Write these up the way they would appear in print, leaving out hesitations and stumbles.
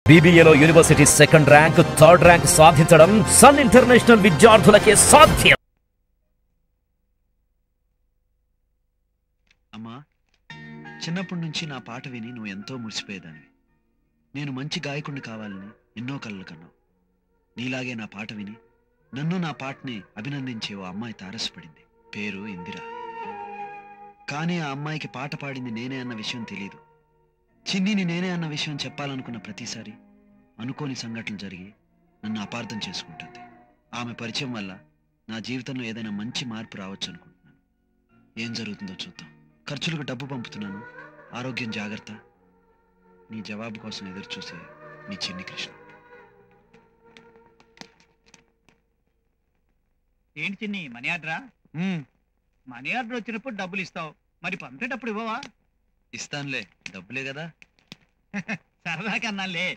BBAలో university second rank, third rank సాధించడం Sun International విద్యార్థులకే సాధ్యం. అమ్మా, చిన్నప్పటి నుంచి నా పాట విని నువ్వు ఎంతో మురిసిపోయేదానివి. నేను మంచి గాయకుడిని కావాలని ఎన్నో కలలు కన్నావు. నీలాగే నా పాట విని నన్ను నా పాటని అభినందించే ఓ అమ్మాయి తారసపడింది. పేరు ఇందిర. కానీ ఆ అమ్మాయికి పాట పాడింది నేనే అన్న విషయం తెలియదు. చిన్నిని నేనే అన్న విషయం చెప్పాలనుకున్న ప్రతిసారి అనుకోని సంఘటనలు జరిగి నన్ను అపార్థం చేసుకుంటుంది. ఆమె పరిచయం వల్ల నా జీవితంలో ఏదైనా మంచి మార్పు రావచ్చు అనుకుంటున్నాను. ఏం జరుగుతుందో చూద్దాం. ఖర్చులకు డబ్బు పంపుతున్నాను. ఆరోగ్యం జాగ్రత్త. నీ జవాబు కోసం ఎదురు చూసే నీ చిన్ని కృష్ణ. ఏంటి చిన్ని, మనీ ఆర్డరా? మనీ ఆర్డర్ వచ్చినప్పుడు డబ్బులు ఇస్తావు, మరి పంపేటప్పుడు ఇవ్వవా? ఇస్తానులే, డబ్బులే కదా. సరదా కన్నాలే.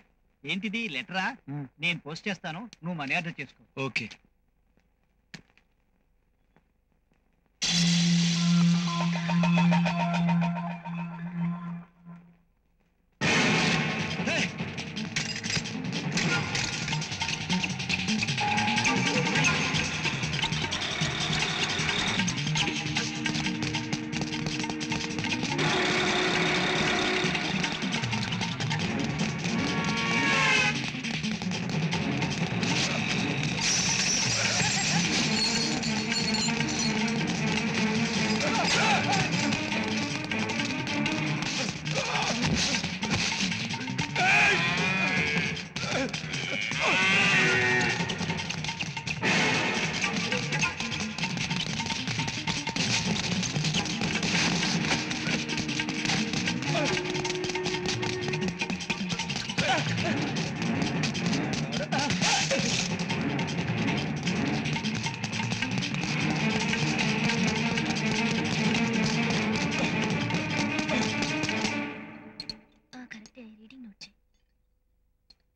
ఏంటిది, లెటరా? నేను పోస్ట్ చేస్తాను, నువ్వు మనీ ఆర్డర్ చేసుకో. ఓకే.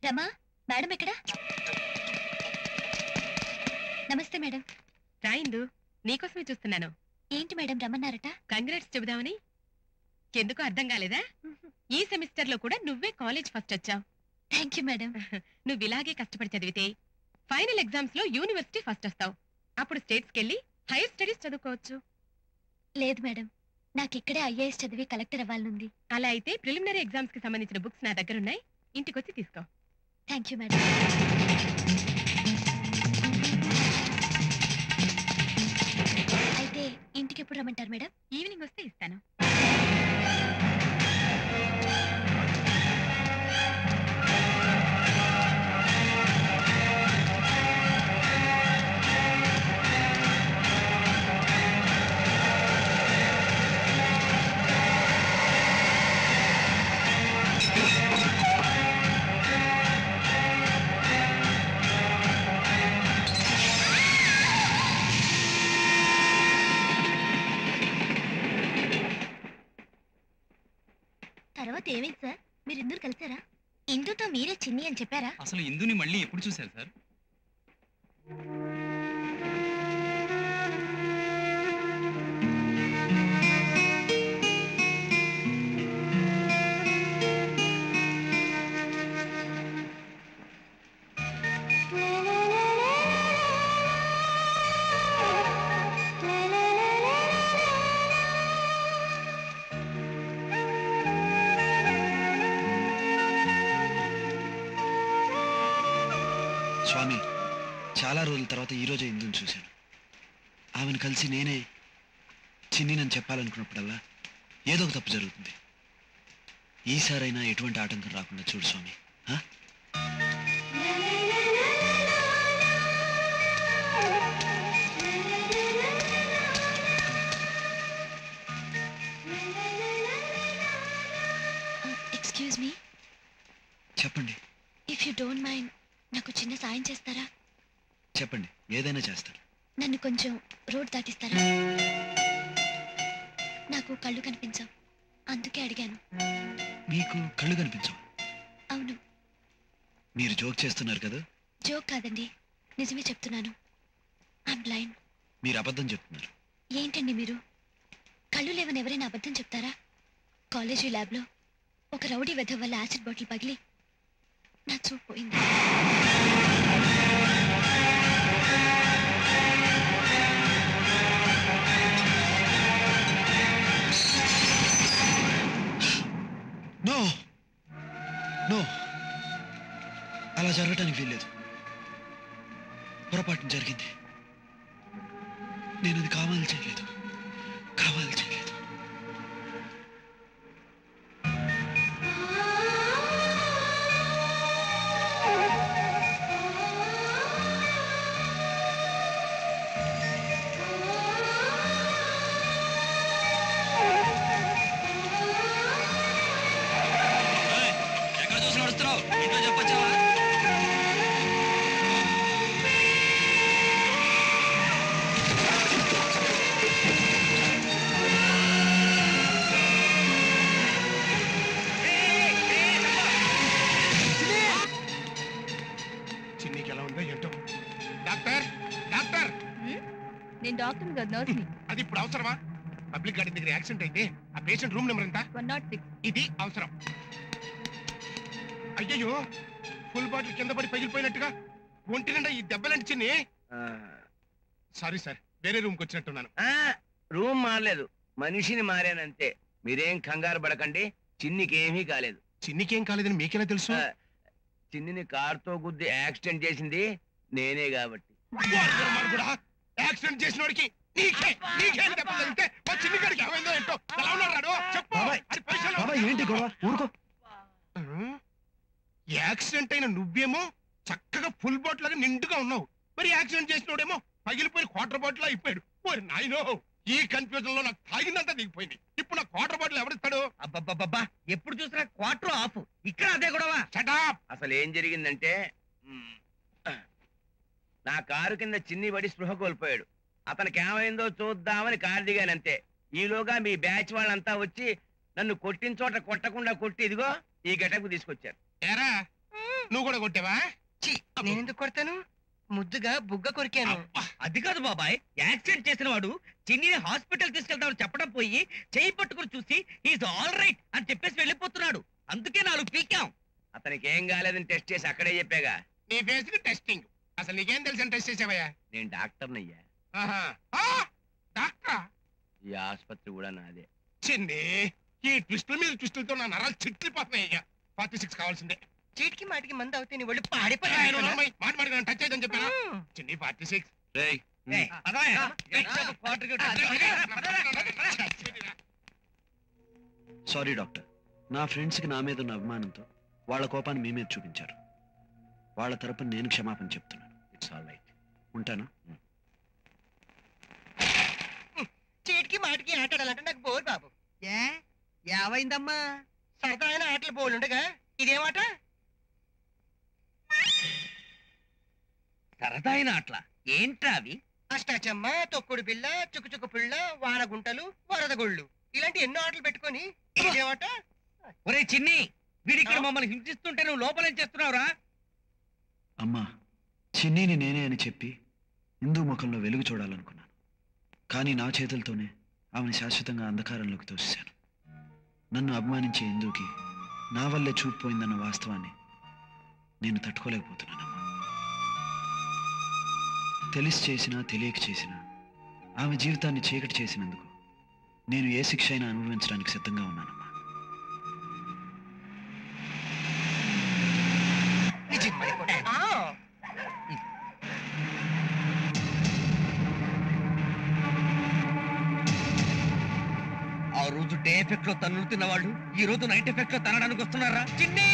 రమా, మేడం ఎక్కడ? నమస్తే మేడం. రాయిందు, నీకోసమే చూస్తున్నాను. ఏంటి మేడం రమ్మన్నారట? కంగ్రాట్స్ చెబుదామని. ఎందుకు అర్థం కాలేదా? ఈ సెమిస్టర్ లో కూడా నువ్వే కాలేజ్ ఫస్ట్ వచ్చావు. Thank you madam. నువ్వు ఇలాగే కష్టపడి చదివితే ఫైనల్ ఎగ్జామ్స్ లో యూనివర్సిటీ ఫస్ట్ వస్తావు. అప్పుడు స్టేట్స్ కెళ్ళి హైయర్ స్టడీస్ చదువుకోవచ్చు. లేదు మేడం, నాకు ఇక్కడే ఐఏఎస్ చదివి కలెక్టర్ అవ్వాలనుంది. అలా అయితే ప్రిలిమినరీ ఎగ్జామ్స్ కి సంబంధించిన బుక్స్ నా దగ్గర ఉన్నాయి, ఇంటికొచ్చి తీసుకో. Thank you madam. అయితే ఇంటికి ఎప్పుడు రమ్మంటారు మేడం? ఈవినింగ్ వస్తే ఇస్తాను. తర్వాత ఏమైంది సార్? మీరు ఇందరు కలిసారా? ఇందుతో మీరే చిన్ని అని చెప్పారా? అసలు ఇందుని మళ్ళీ ఎప్పుడు చూశారు సార్? స్వామి, చాలా రోజుల తర్వాత ఈరోజు ఇందుని చూశాను. ఆమెను కలిసి నేనే చిన్ని నన్ను చెప్పాలనుకున్నప్పుడల్లా ఏదో ఒక తప్పు జరుగుతుంది. ఈసారైనా ఎటువంటి ఆటంకం రాకుండా చూడు స్వామి. Excuse me. చెప్పండి. ఇఫ్ యూ డోంట్ మైండ్, నాకు చిన్న సాయం చేస్తారా? చెప్పండి, ఏదైనా చేస్తాను. నన్ను కొంచెం రోడ్ దాటిస్తారా? నాకు కళ్ళు కనిపించవు, అందుకే అడిగాను. మీకు కళ్ళు కనిపించవు? అవును. మీరు జోక్ చేస్తున్నారు కదా? జోక్ కాదండి, నిజమే చెప్తున్నాను. I'm blind. మీరు అబద్ధం చెప్తున్నారు. ఏంటండి మీరు? కళ్ళు లేవని ఎవరైనా అబద్ధం చెప్తారా? కాలేజీ ల్యాబ్లో ఒక రౌడీ వెధవ వల్ల యాసిడ్ బాటిల్ పగిలి నా చూపు పోయింది. నో నో, అలా జరగటానికి వీల్లేదు. పొరపాటు జరిగింది. నేను అది కావాలి చేయలేదు, కావాలి చేయలేదు. ఎక్కడ చూసి నడుస్తున్నావు? ఇంట్లో చెప్పొచ్చావా? చిన్నికి ఎలా ఉందో ఏంటో. డాక్టర్ డాక్టర్, నేను డాక్టర్ కాదు, నర్స్ని. అది ఇప్పుడు అవసరమా? పబ్లిక్ గార్డెన్ దగ్గర యాక్సిడెంట్ అయితే ఆ పేషెంట్ రూమ్ నెంబర్ ఎంత? 106. ఇది అవసరం. అయ్యయ్యో, ఫుల్ బాటిల్ కింద పడి పగిలిపోయినట్టుగా ఒంటి నిండా ఈ దెబ్బలంటి చిన్ని. సారీ సార్, వేరే రూమ్కి వచ్చినట్టున్నాను. రూమ్ మారలేదు, మనిషిని మారానంతే. మీరేం కంగారు పడకండి, చిన్నికి ఏమీ కాలేదు. చిన్నికేం కాలేదని మీకెలా తెలుసు? చిన్నిని కారుతో గుద్ది యాక్సిడెంట్ చేసింది నేనే కాబట్టి. యాక్సిడెంట్ చేసిన వాడికి నీకేం దెబ్బ తగిలితే మా చిన్ని గారికి ఏమైందో ఏంటో. ఎలా ఉన్నాడు చెప్పు. ఏంటి గొడవ? ఊరుకో. యాక్సిడెంట్ అయిన నువ్వేమో చక్కగా ఫుల్ బాటిల్ లాగా నిండుగా ఉన్నావు, మరి యాక్సిడెంట్ చేసినోడేమో పగిలిపోయి క్వార్టర్ బాటిల్ అయిపోయాడు. ఓరి నాయనో, ఈ కన్ఫ్యూజన్ లో నాకు తాగిందంతా దిగిపోయింది. ఇప్పుడు నా క్వార్టర్ బాటిల్ ఎవరిస్తాడు? అబ్బబ్బబ్బా, ఎప్పుడు చూసినా క్వార్టర్ ఆఫ్, ఇక్కడ అదే గొడవ. అసలు ఏం జరిగిందంటే, నా కారు కింద చిన్ని పడి స్పృహ కోల్పోయాడు. అతనికి ఏమైందో చూద్దామని కారు దిగానంతే. ఈలోగా మీ బ్యాచ్ వాళ్ళంతా వచ్చి నన్ను కొట్టిన చోట కొట్టకుండా కొట్టి ఇదిగో ఈ గెటకు తీసుకొచ్చారు. ఏరా, నువ్వు కూడా కొట్టావా? నేనెందుకు కొడతాను? ముద్దుగా బుగ్గ కొరికాను. అది కాదు బాబాయ్, యాక్సిడెంట్ చేసిన వాడు చిన్నిని హాస్పిటల్ తీసుకెళ్తామని చెప్పడం పోయి చేయి పట్టుకుని చూసి ఈజ్ ఆల్ రైట్ అని చెప్పేసి వెళ్ళిపోతున్నాడు. అందుకే 4 పీకాం. అతనికి ఏం కాలేదని టెస్ట్ చేసి అక్కడే చెప్పాగా. నీ ఫేస్ కి టెస్టింగ్. అసలు నీకేం తెలుసని టెస్ట్ చేసావయ్యా? నేను డాక్టర్నయ్యా. డాక్టరా? ఈ ఆసుపత్రి కూడా నాదే. చిన్ని, ఈ ట్విస్టుల మీద ట్విస్టులతో నా నరాలు చిట్లిపోతున్నాయ్యా. 46 కావాల్సిందే. చీటికి మాటికి మంది అవుతే నీ ఒళ్ళు పాడిపోయాడు. మాట మాట టచ్ అయ్యని చెప్పాను. చిన్ని 46. సారీ డాక్టర్, నా ఫ్రెండ్స్కి నా మీద ఉన్న అభిమానంతో వాళ్ళ కోపాన్ని మీ మీద చూపించారు. వాళ్ళ తరపున నేను క్షమాపణ చెప్తున్నాను. It's all right. ఉంటాను. చీటికి మాటికి ఆటాడాలంటే నాకు బోర్ బాబు. ఏమైందమ్మా? సరదా అయిన ఆటలు బోలుండగా ఇదేమాట? సరదా అయిన ఆటల ఏంట్రా అవి? అష్టాచమ్మ, తొక్కుడు బిళ్ళ, చుక్కు పిల్ల, వానగుంటలు, వరదగొళ్ళు, ఇలాంటి ఎన్నో ఆటలు పెట్టుకొని ఇదేమాట? ఒరే చిన్ని, వీడిక్కడ మమ్మల్ని హింసిస్తుంటే నువ్వు లోపలేం చేస్తున్నావురా? అమ్మా, చిన్నీని నేనే అని చెప్పి హిందూ ముఖంలో వెలుగు చూడాలనుకున్నాను. కానీ నా చేతులతోనే ఆమెను శాశ్వతంగా అంధకారంలోకి తోసేశాను. నన్ను అభిమానించే హిందూకి నా వల్లే చూపిపోయిందన్న వాస్తవాన్ని నేను తట్టుకోలేకపోతున్నానమ్మా. తెలిసి చేసినా తెలియక చేసినా ఆమె జీవితాన్ని చీకటి చేసినందుకు నేను ఏ శిక్ష అయినా అనుభవించడానికి సిద్ధంగా ఉన్నానమ్మా. ఆ రోజు డే ఎఫెక్ట్ లో తన్నులు వాళ్ళు ఈ రోజు నైట్ ఎఫెక్ట్ లో తనడానికి వస్తున్నారా? చిన్ని,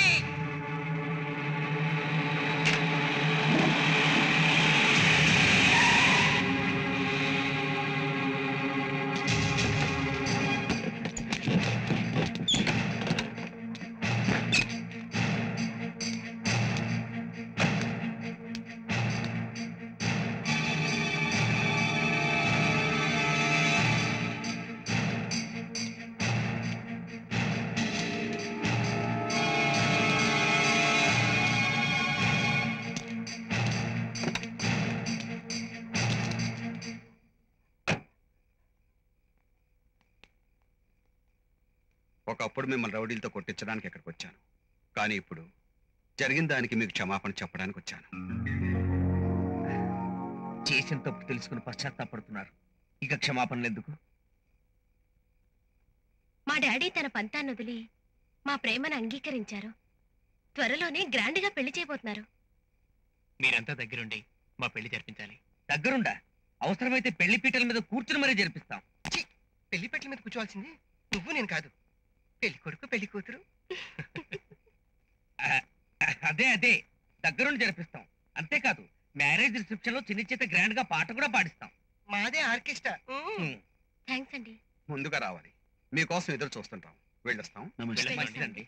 ఒకప్పుడు మిమ్మల్ని రౌడీలతో కొట్టించడానికి ఇక్కడికి వచ్చాను. కానీ ఇప్పుడు జరిగిన దానికి మీకు క్షమాపణ చెప్పడానికి వచ్చాను. చేసిన తప్పు తెలుసుకుని పశ్చాత్తాపడుతున్నారు, ఇక క్షమాపణలు ఎందుకు? మా డాడీ తన పంతాన్ని వదిలి మా ప్రేమను అంగీకరించారు. త్వరలోనే గ్రాండ్ గా పెళ్లి చేయబోతున్నారు. మీరంతా దగ్గరుండి మా పెళ్లి జరిపించాలి. దగ్గరుండా? అవసరమైతే పెళ్లి పీటల మీద కూర్చుని మరీ జరిపిస్తాం. పెళ్లి పెట్టల మీద కూర్చోవాల్సింది నువ్వు, నేను కాదు. పెళ్లి కొడుకు పెళ్లి కూతురు. అదే అదే దగ్గరుండి జరిపిస్తాం. అంతేకాదు మ్యారేజ్ రిసెప్షన్ లో చిన్న చేత గ్రాండ్ గా పాట కూడా పాడిస్తాం. మాదే ఆర్కెస్ట్రా. థ్యాంక్స్ అండి. ముందుగా రావాలి, మీకోసం ఎదురు చూస్తుంటాం. వెళ్ళొస్తాం. నమస్తే. మంచిదండి.